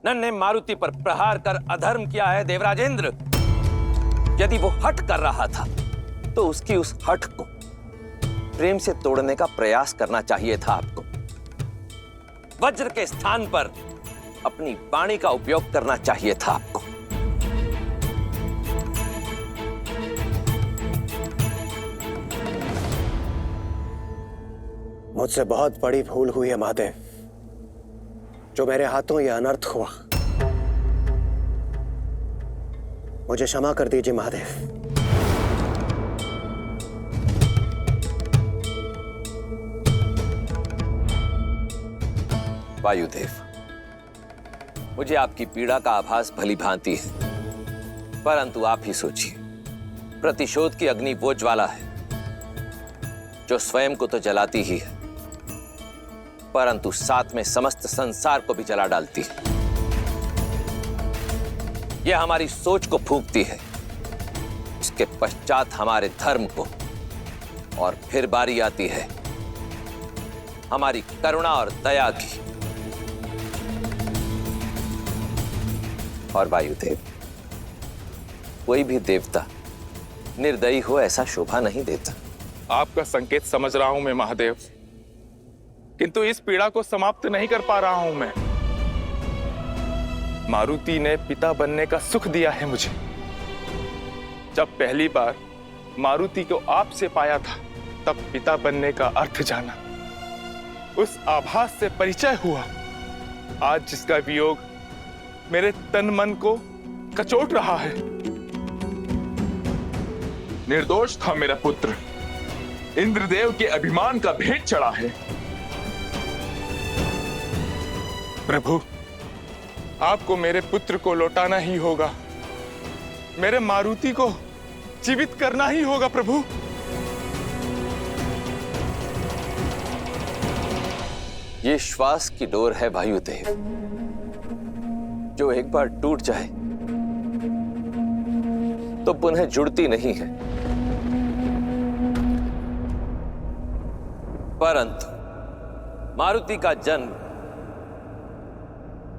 नन्हे मारुति पर प्रहार कर अधर्म किया है देवराजेंद्र। यदि वो हठ कर रहा था तो उसकी उस हठ को प्रेम से तोड़ने का प्रयास करना चाहिए था आपको। वज्र के स्थान पर अपनी वाणी का उपयोग करना चाहिए था आपको। मुझसे बहुत बड़ी भूल हुई है महादेव, जो मेरे हाथों यह अनर्थ हुआ। मुझे क्षमा कर दीजिए महादेव। वायुदेव, मुझे आपकी पीड़ा का आभास भली भांति है, परंतु आप ही सोचिए, प्रतिशोध की अग्नि वो ज्वाला है जो स्वयं को तो जलाती ही है, परंतु साथ में समस्त संसार को भी जला डालती है। यह हमारी सोच को फूंकती है, इसके पश्चात हमारे धर्म को, और फिर बारी आती है हमारी करुणा और दया की। और वायुदेव, कोई भी देवता निर्दयी हो ऐसा शोभा नहीं देता। आपका संकेत समझ रहा हूं मैं महादेव, किंतु इस पीड़ा को समाप्त नहीं कर पा रहा हूं मैं। मारुति ने पिता बनने का सुख दिया है मुझे। जब पहली बार मारुति को आपसे पाया था, तब पिता बनने का अर्थ जाना, उस आभास से परिचय हुआ। आज जिसका वियोग मेरे तन मन को कचोट रहा है। निर्दोष था मेरा पुत्र, इंद्रदेव के अभिमान का भेंट चढ़ा है। प्रभु, आपको मेरे पुत्र को लौटाना ही होगा, मेरे मारुति को जीवित करना ही होगा प्रभु। ये श्वास की डोर है वायुदेव, जो एक बार टूट जाए तो पुनः जुड़ती नहीं है। परंतु मारुति का जन्म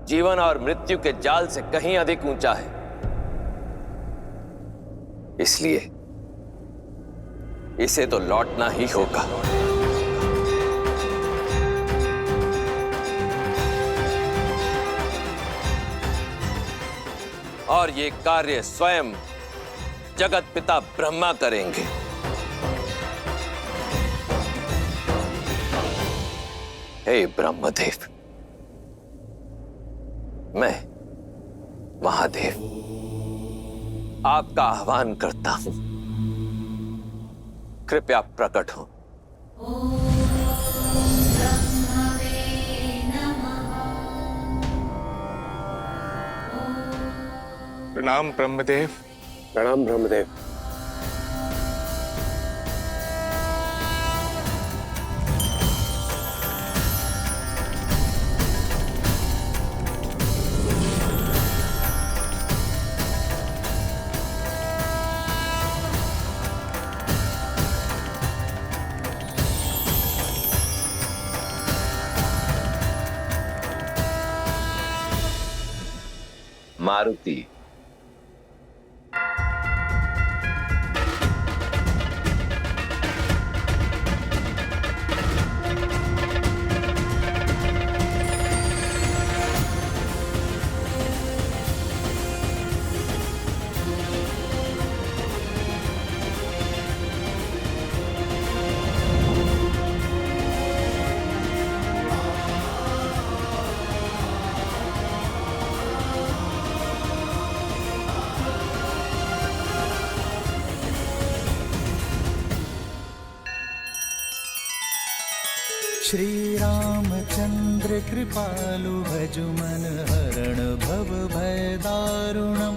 जीवन और मृत्यु के जाल से कहीं अधिक ऊंचा है, इसलिए इसे तो लौटना ही होगा। और ये कार्य स्वयं जगत पिता ब्रह्मा करेंगे। हे ब्रह्मदेव, मैं महादेव आपका आह्वान करता हूं, कृपया प्रकट हो। प्रणाम ब्रह्मदेव। प्रणाम ब्रह्मदेव। मारुति, श्री रामचंद्र कृपालु भजु मन हरण भव भय दारुणम।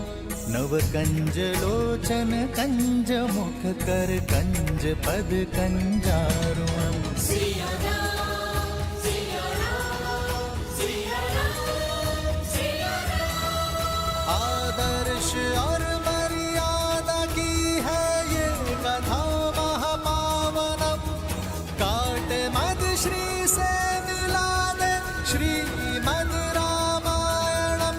नव कंज लोचन कंज मुख कर कंज पद कंजारुणम। आदर्श और मर्यादा की है ये कथा महापावनम। काट मद श्री से मिला दे श्रीमद् रामायणम।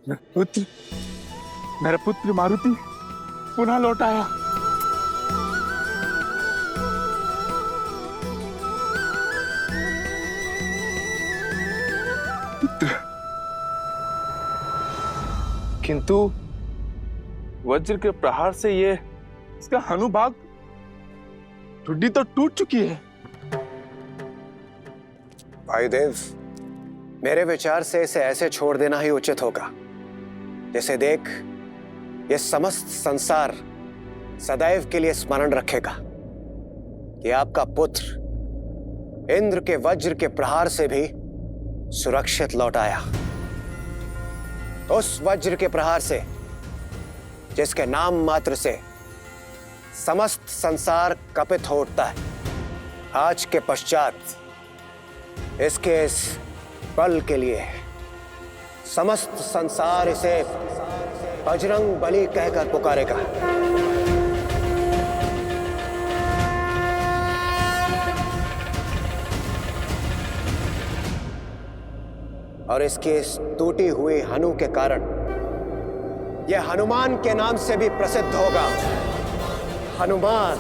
मेरा पुत्र मारुति पुनः लौट आया। किंतु वज्र के प्रहार से ये इसका हनुभाग ठुड्डी तो टूट चुकी है। भाईदेव, मेरे विचार से इसे ऐसे छोड़ देना ही उचित होगा। जिसे देख ये समस्त संसार सदैव के लिए स्मरण रखेगा कि आपका पुत्र इंद्र के वज्र के प्रहार से भी सुरक्षित लौट आया। उस वज्र के प्रहार से जिसके नाम मात्र से समस्त संसार कपित हो उठता है, आज के पश्चात इसके इस बल के लिए समस्त संसार इसे बजरंग बली कहकर पुकारेगा। और इसकी इस टूटी हुई हनु के कारण यह हनुमान के नाम से भी प्रसिद्ध होगा। हनुमान।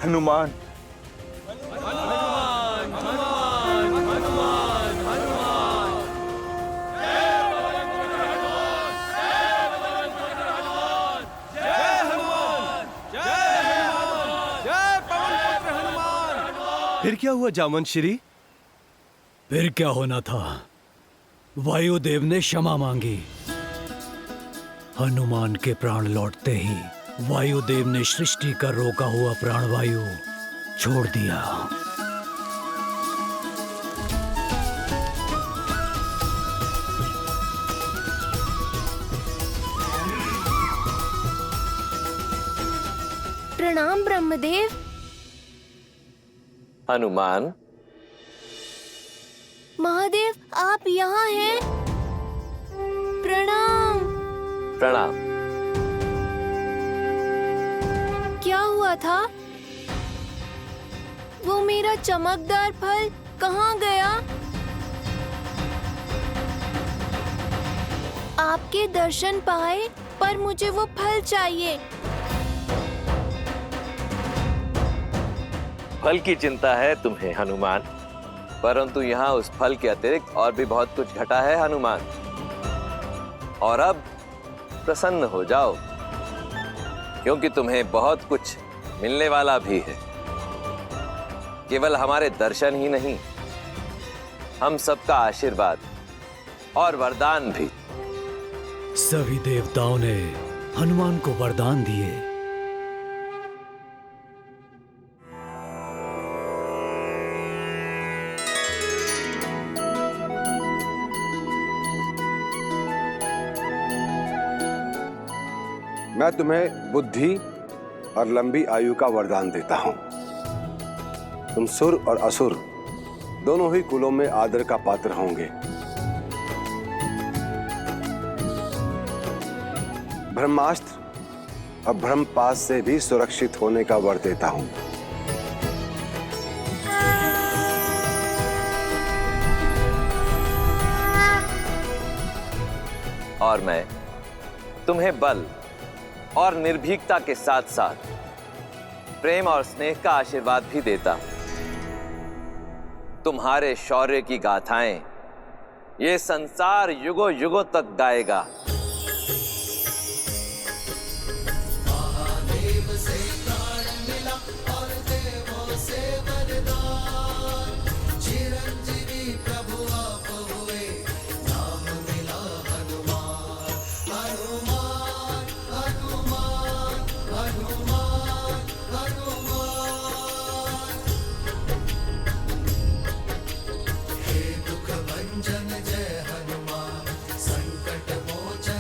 हनुमान। फिर क्या हुआ जामवंत श्री? फिर क्या होना था? वायुदेव ने क्षमा मांगी। हनुमान के प्राण लौटते ही वायुदेव ने सृष्टि का रोका हुआ प्राणवायु छोड़ दिया। प्रणाम ब्रह्मदेव। हनुमान। महादेव, आप यहाँ हैं? प्रणाम। प्रणाम। क्या हुआ था? वो मेरा चमकदार फल कहाँ गया? आपके दर्शन पाए, पर मुझे वो फल चाहिए। फल की चिंता है तुम्हें हनुमान, परंतु यहाँ उस फल के अतिरिक्त और भी बहुत कुछ घटा है हनुमान। और अब प्रसन्न हो जाओ, क्योंकि तुम्हें बहुत कुछ मिलने वाला भी है। केवल हमारे दर्शन ही नहीं, हम सबका आशीर्वाद और वरदान भी। सभी देवताओं ने हनुमान को वरदान दिए। मैं तुम्हें बुद्धि और लंबी आयु का वरदान देता हूं। तुम सुर और असुर दोनों ही कुलों में आदर का पात्र होंगे। ब्रह्मास्त्र और ब्रह्मपाश से भी सुरक्षित होने का वर देता हूं। और मैं तुम्हें बल और निर्भीकता के साथ साथ प्रेम और स्नेह का आशीर्वाद भी देता हूं। तुम्हारे शौर्य की गाथाएं ये संसार युगों युगों तक गाएगा। जय हनुमान संकट मोचन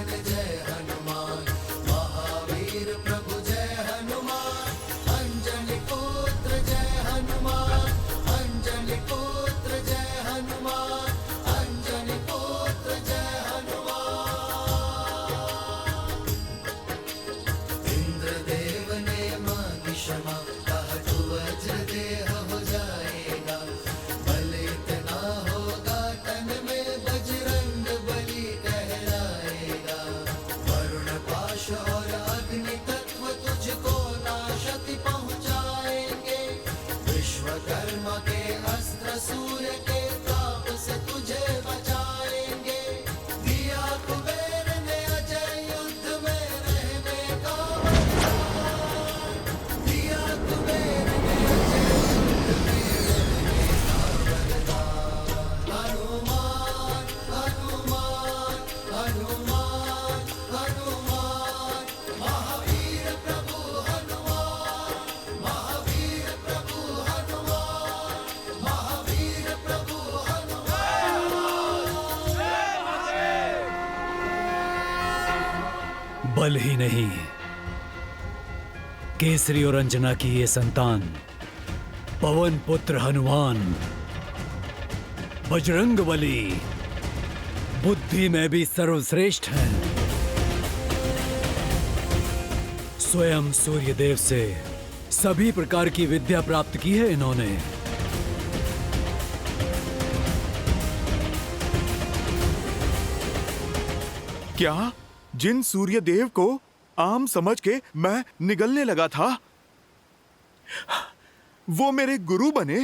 विश्वकर्मा के अस्त्र सूर्य के ताप से तुझे बचाएंगे। दिया कुबेर ने अजय युद्ध में रहने का वरदान। दिया कुबेर ने अजय युद्ध में रहने का वरदान। हनुमान हनुमान हनुमान हनुमान महावीर प्रभु हनुमान। महावीर प्रभु हनुमान। महावीर प्रभु बल ही नहीं, केसरी और अंजना की ये संतान पवन पुत्र हनुमान बजरंगबली बुद्धि में भी सर्वश्रेष्ठ है। स्वयं सूर्यदेव से सभी प्रकार की विद्या प्राप्त की है इन्होंने। क्या जिन सूर्यदेव को आम समझ के मैं निगलने लगा था, वो मेरे गुरु बने?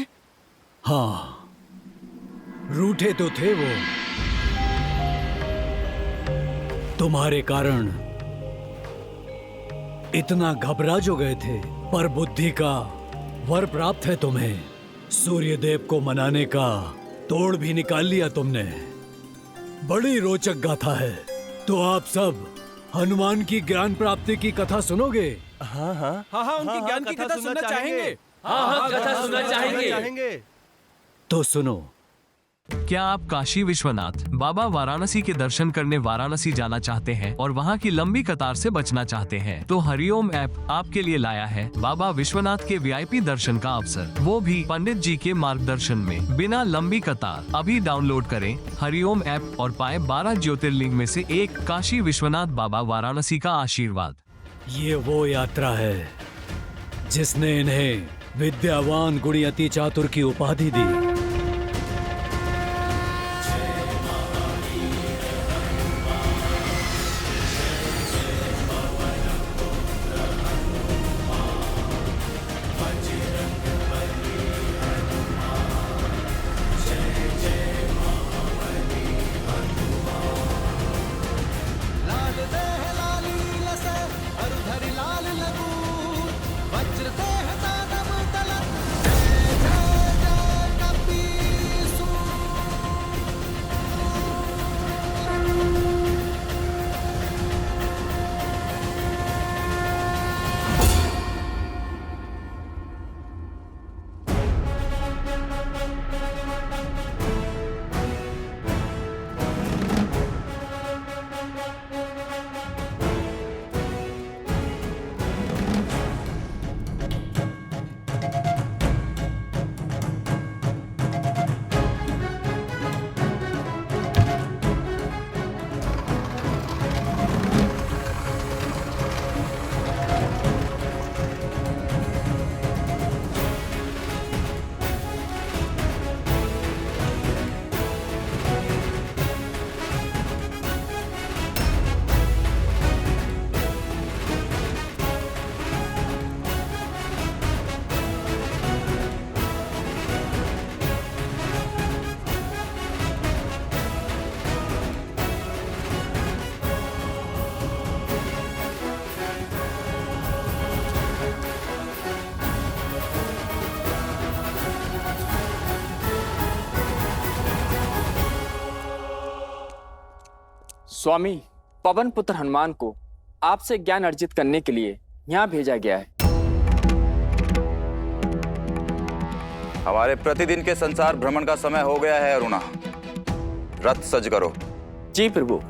हाँ, रूठे तो थे वो, तुम्हारे कारण इतना घबरा जो गए थे, पर बुद्धि का वर प्राप्त है तुम्हें। सूर्यदेव को मनाने का तोड़ भी निकाल लिया तुमने। बड़ी रोचक गाथा है। तो आप सब हनुमान की ज्ञान प्राप्ति की कथा सुनोगे? हाँ, उनकी ज्ञान की कथा सुनना चाहेंगे। हाँ, कथा सुनना चाहेंगे। तो सुनो। क्या आप काशी विश्वनाथ बाबा वाराणसी के दर्शन करने वाराणसी जाना चाहते हैं और वहां की लंबी कतार से बचना चाहते हैं? तो हरिओम ऐप आपके लिए लाया है बाबा विश्वनाथ के वीआईपी दर्शन का अवसर, वो भी पंडित जी के मार्गदर्शन में, बिना लंबी कतार। अभी डाउनलोड करें हरिओम ऐप और पाए 12 ज्योतिर्लिंग में से एक काशी विश्वनाथ बाबा वाराणसी का आशीर्वाद। ये वो यात्रा है जिसने इन्हें विद्यावान गुणी अति चातुर की उपाधि दी। लाल देह लाली लसे हरधरि लाल लगू। वज्र देह दानव दलन। जय जय जय कपीसु। स्वामी, पवन पुत्र हनुमान को आपसे ज्ञान अर्जित करने के लिए यहाँ भेजा गया है। हमारे प्रतिदिन के संसार भ्रमण का समय हो गया है अरुणा। रथ सज करो। जी प्रभु।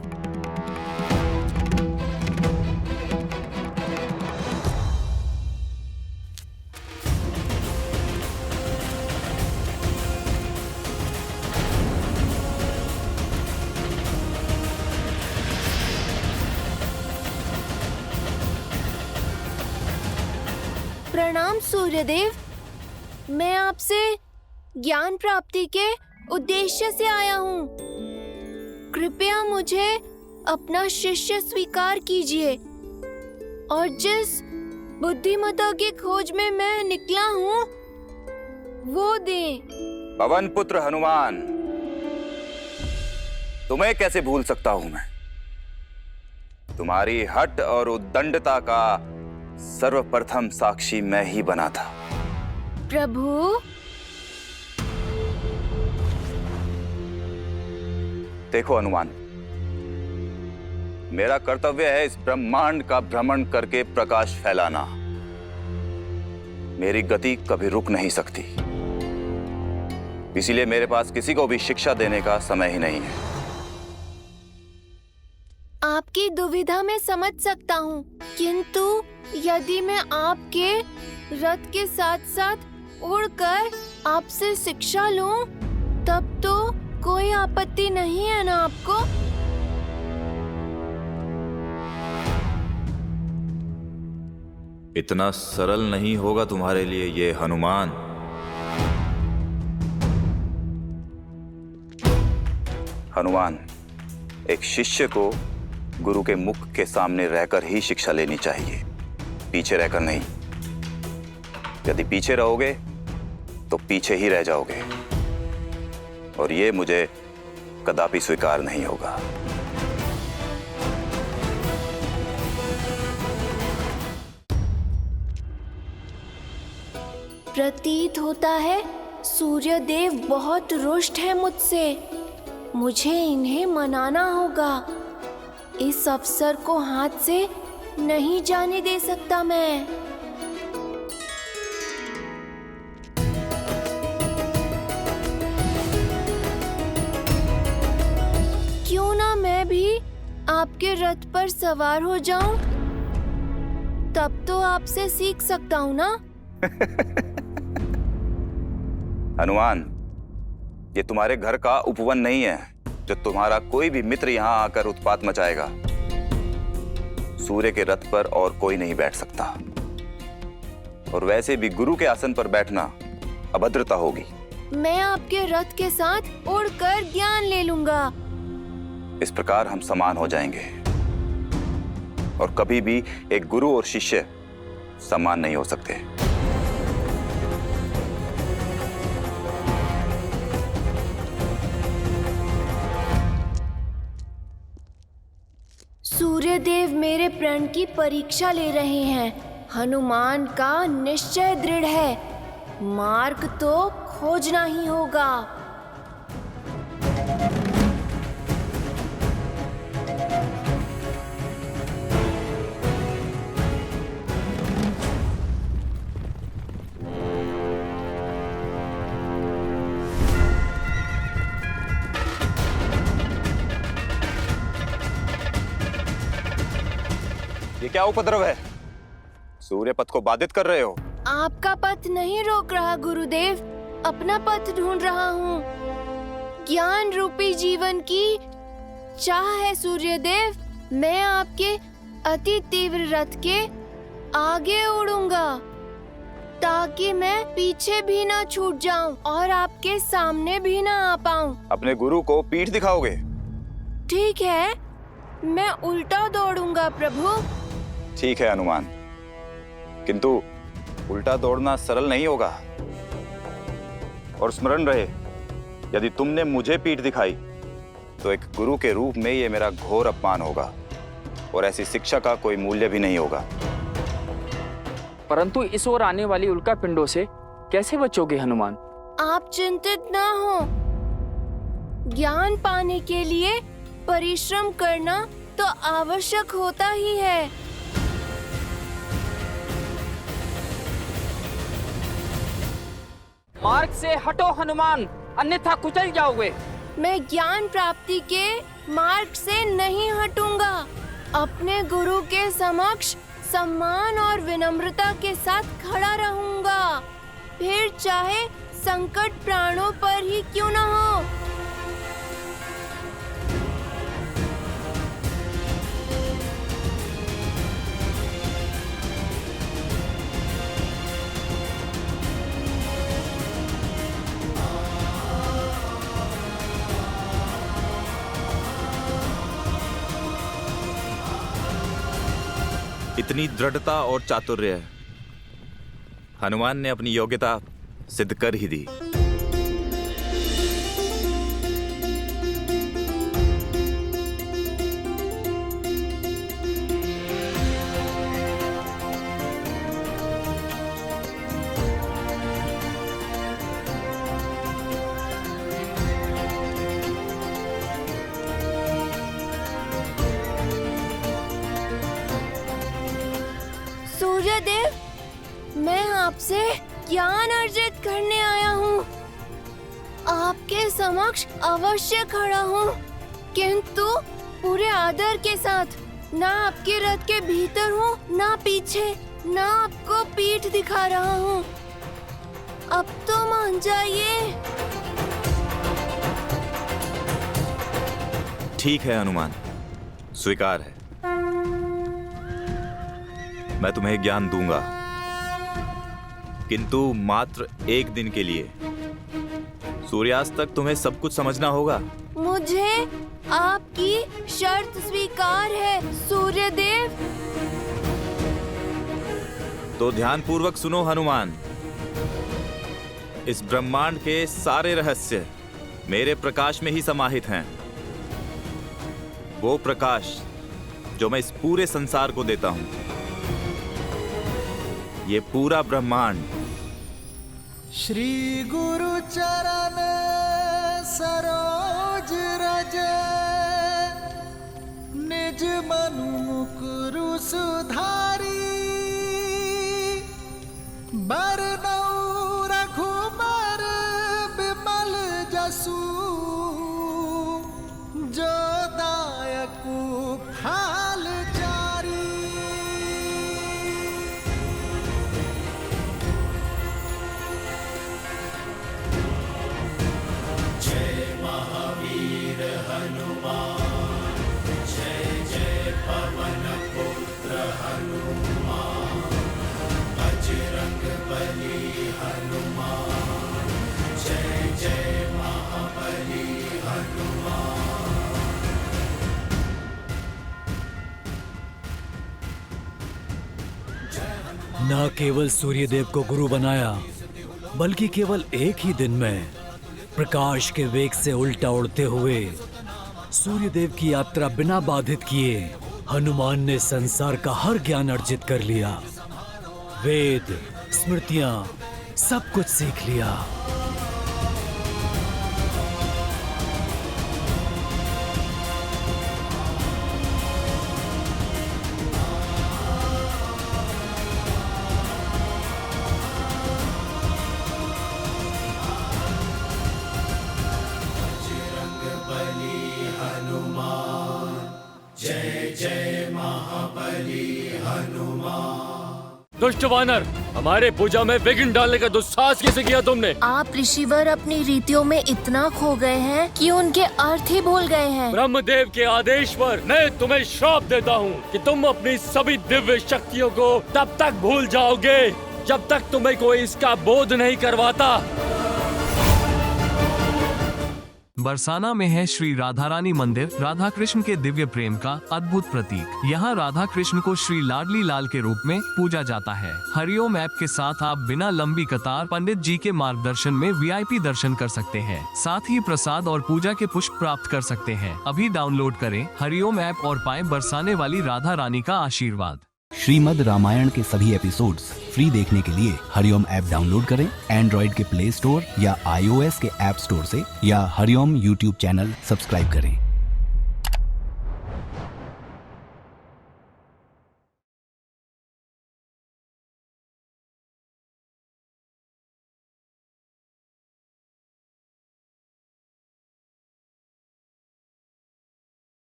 प्रणाम सूर्यदेव, मैं आपसे ज्ञान प्राप्ति के उद्देश्य से आया हूँ। कृपया मुझे अपना शिष्य स्वीकार कीजिए और जिस बुद्धिमता की खोज में मैं निकला हूँ वो दे। पवन पुत्र हनुमान, तुम्हें कैसे भूल सकता हूं मैं? तुम्हारी हठ और उद्दंडता का सर्वप्रथम साक्षी मैं ही बना था। प्रभु, देखो हनुमान, मेरा कर्तव्य है इस ब्रह्मांड का भ्रमण करके प्रकाश फैलाना। मेरी गति कभी रुक नहीं सकती, इसीलिए मेरे पास किसी को भी शिक्षा देने का समय ही नहीं है। आपकी दुविधा में समझ सकता हूँ, किंतु यदि मैं आपके रथ के साथ साथ उड़कर आपसे शिक्षा लूं, तब तो कोई आपत्ति नहीं है ना आपको? इतना सरल नहीं होगा तुम्हारे लिए ये हनुमान। हनुमान, एक शिष्य को गुरु के मुख के सामने रहकर ही शिक्षा लेनी चाहिए, पीछे रहकर नहीं। यदि पीछे रहोगे तो पीछे ही रह जाओगे, और ये मुझे कदापि स्वीकार नहीं होगा। प्रतीत होता है सूर्य देव बहुत रुष्ट है मुझसे। मुझे इन्हें मनाना होगा। इस अवसर को हाथ से नहीं जाने दे सकता मैं। क्यों ना मैं भी आपके रथ पर सवार हो जाऊं? तब तो आपसे सीख सकता हूं ना। हनुमान, ये तुम्हारे घर का उपवन नहीं है जो तुम्हारा कोई भी मित्र यहाँ आकर उत्पात मचाएगा। सूर्य के रथ पर और कोई नहीं बैठ सकता, और वैसे भी गुरु के आसन पर बैठना अभद्रता होगी। मैं आपके रथ के साथ उड़कर ज्ञान ले लूंगा। इस प्रकार हम समान हो जाएंगे, और कभी भी एक गुरु और शिष्य समान नहीं हो सकते। सूर्यदेव मेरे प्रण की परीक्षा ले रहे हैं। हनुमान का निश्चय दृढ़ है, मार्ग तो खोजना ही होगा। ये क्या उपद्रव है? सूर्य पथ को बाधित कर रहे हो। आपका पथ नहीं रोक रहा गुरुदेव, अपना पथ ढूंढ रहा हूँ। ज्ञान रूपी जीवन की चाह है सूर्यदेव। मैं आपके अति तीव्र रथ के आगे उड़ूंगा, ताकि मैं पीछे भी ना छूट जाऊं और आपके सामने भी ना आ पाऊं। अपने गुरु को पीठ दिखाओगे? ठीक है, मैं उल्टा दौड़ूंगा प्रभु। ठीक है हनुमान, किंतु उल्टा दौड़ना सरल नहीं होगा। और स्मरण रहे, यदि तुमने मुझे पीठ दिखाई तो एक गुरु के रूप में ये मेरा घोर अपमान होगा, और ऐसी शिक्षा का कोई मूल्य भी नहीं होगा। परंतु इस ओर आने वाली उल्का पिंडों से कैसे बचोगे हनुमान? आप चिंतित ना हो। ज्ञान पाने के लिए परिश्रम करना तो आवश्यक होता ही है। मार्ग से हटो हनुमान, अन्यथा कुचल जाओगे। मैं ज्ञान प्राप्ति के मार्ग से नहीं हटूंगा। अपने गुरु के समक्ष सम्मान और विनम्रता के साथ खड़ा रहूंगा, फिर चाहे संकट प्राणों पर ही क्यों न हो। इतनी दृढ़ता और चातुर्य हनुमान ने अपनी योग्यता सिद्ध कर ही दी। सूर्यदेव, मैं आपसे ज्ञान अर्जित करने आया हूँ। आपके समक्ष अवश्य खड़ा हूँ, किंतु पूरे आदर के साथ। ना आपके रथ के भीतर हूँ, ना पीछे, ना आपको पीठ दिखा रहा हूँ। अब तो मान जाइए। ठीक है हनुमान, स्वीकार है। मैं तुम्हें ज्ञान दूंगा, किंतु मात्र एक दिन के लिए। सूर्यास्त तक तुम्हें सब कुछ समझना होगा। मुझे आपकी शर्त स्वीकार है सूर्यदेव। तो ध्यानपूर्वक सुनो हनुमान। इस ब्रह्मांड के सारे रहस्य मेरे प्रकाश में ही समाहित हैं। वो प्रकाश जो मैं इस पूरे संसार को देता हूं। ये पूरा ब्रह्मांड श्री गुरु चरण सरोज रज, निज मनु मुकुरु सुधारी। बरनउँ रघुबर बिमल जसु, जो दायकु फल चारी। न केवल सूर्यदेव को गुरु बनाया, बल्कि केवल एक ही दिन में प्रकाश के वेग से उल्टा उड़ते हुए सूर्यदेव की यात्रा बिना बाधित किए हनुमान ने संसार का हर ज्ञान अर्जित कर लिया। वेद, स्मृतियां, सब कुछ सीख लिया। दुष्ट वानर, हमारे पूजा में विघ्न डालने का दुस्साहस कैसे किया तुमने? आप ऋषिवर अपनी रीतियों में इतना खो गए हैं कि उनके अर्थ ही भूल गए हैं। ब्रह्मदेव के आदेश पर मैं तुम्हें श्राप देता हूँ कि तुम अपनी सभी दिव्य शक्तियों को तब तक भूल जाओगे जब तक तुम्हें कोई इसका बोध नहीं करवाता। बरसाना में है श्री राधा रानी मंदिर, राधा कृष्ण के दिव्य प्रेम का अद्भुत प्रतीक। यहाँ राधा कृष्ण को श्री लाडली लाल के रूप में पूजा जाता है। हरिओम ऐप के साथ आप बिना लंबी कतार पंडित जी के मार्गदर्शन में VIP दर्शन कर सकते हैं। साथ ही प्रसाद और पूजा के पुष्प प्राप्त कर सकते हैं। अभी डाउनलोड करें हरिओम ऐप और पाएं बरसाने वाली राधा रानी का आशीर्वाद। श्रीमद् रामायण के सभी एपिसोड्स फ्री देखने के लिए हरिओम ऐप डाउनलोड करें एंड्रॉइड के प्ले स्टोर या iOS के ऐप स्टोर से, या हरिओम YouTube चैनल सब्सक्राइब करें।